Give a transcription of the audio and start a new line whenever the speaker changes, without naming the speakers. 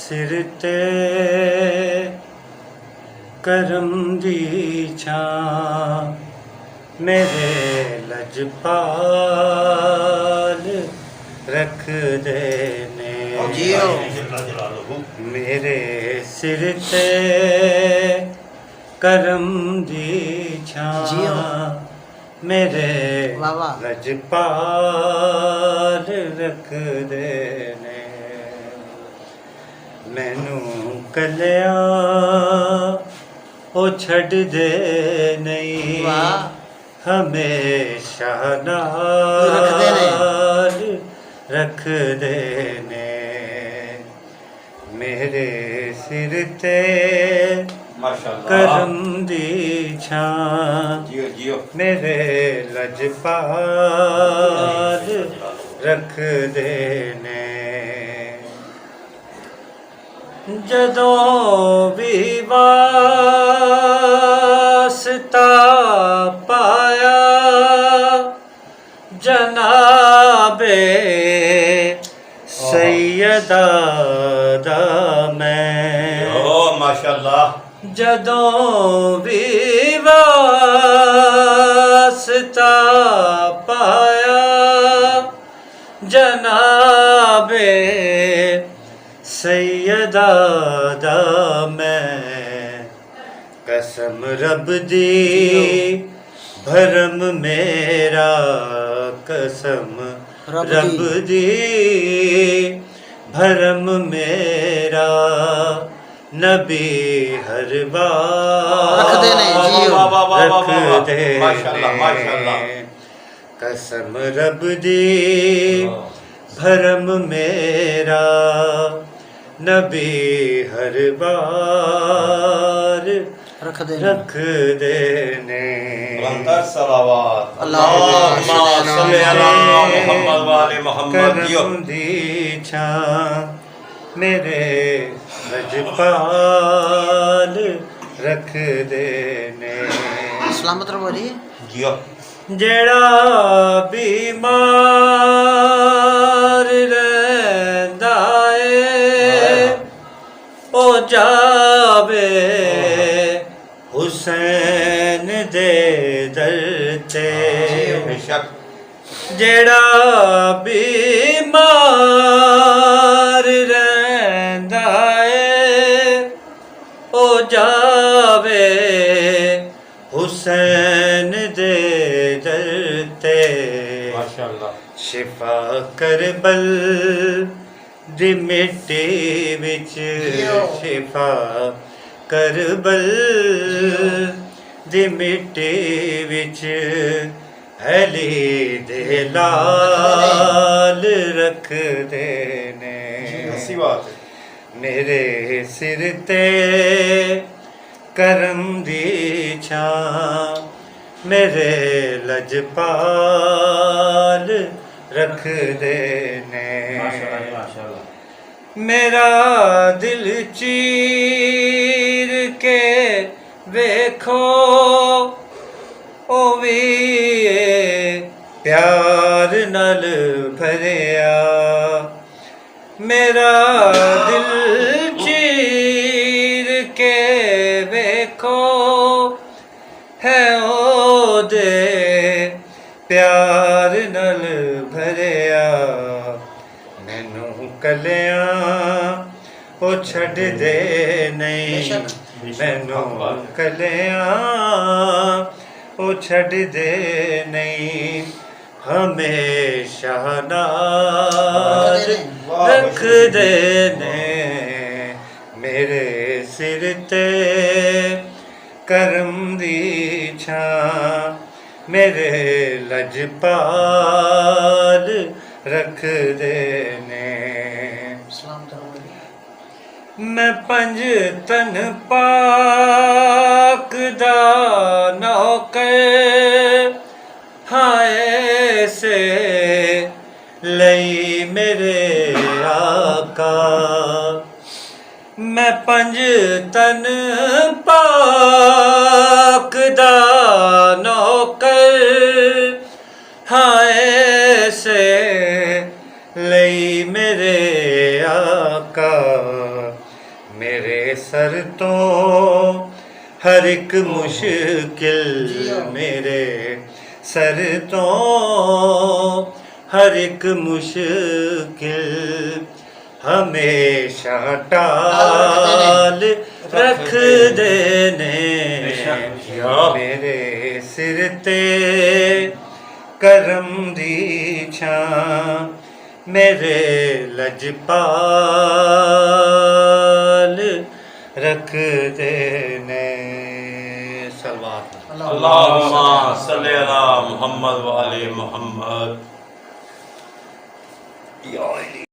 सिर ते करम दी छां मेरे लजपाल रख देने मेरे सिर ते करम दी छां मेरे लजपाल रख देने मैनू कलिया ओ छड़ दे नहीं हमेशा नाल रख देने मेरे सिर ते करम दी छां मेरे लजपाल रख देने जदों भी वास्ता पाया जनाबे सैयदा दा मैं
माशाअल्लाह
जदों भी वास्ता पाया जनाबे सैयदा दा मैं कसम रब दी भरम मेरा कसम रब दी भरम मेरा नबी हर बार रख देने कसम रब दी भरम मेरा नबी हर बार रख देने करम दी छां मेरे लजपाल रख देने
सलामत रहो जी
जेड़ा बीमार रहंदा है ओ जावे हुसैन दे दर ते जेड़ा बीमार रहंदा है ओ जावे हुसैन दे दर ते शिफा करबल दी मिट्टी विच शिफा करबल दी मिट्टी विच अली दे लाल रख देने मेरे सिर ते करम दी छां मेरे लजपाल रख देने मेरा दिल चीर के वेखो ओ वी प्यार नल भरिया मेरा दिल चीर के वेखो है ओ दे प्यार नल भरिया मैनू कलिया ओ छड़ दे नहीं मैनू कलिया ओ छड़ दे नहीं हमेशा नाल रख देने मेरे सिर ते करम दी छां मेरे लजपाल रख देने मैं पंज तन पाक दा नौकर हाय से लई मेरे आका मैं पंज तन पाक दा नौकर हाय से लई मेरे आका सर तो हर एक मुश्किल, मेरे सर तो हर एक मुश्किल हमेशा टाल रख देने, मेरे सिर ते करम दी छां, मेरे लजपाल रख देने। सलवात
अल्लाहुम्मा सल्ली अला मुहम्मद व आले मुहम्मद। या अली।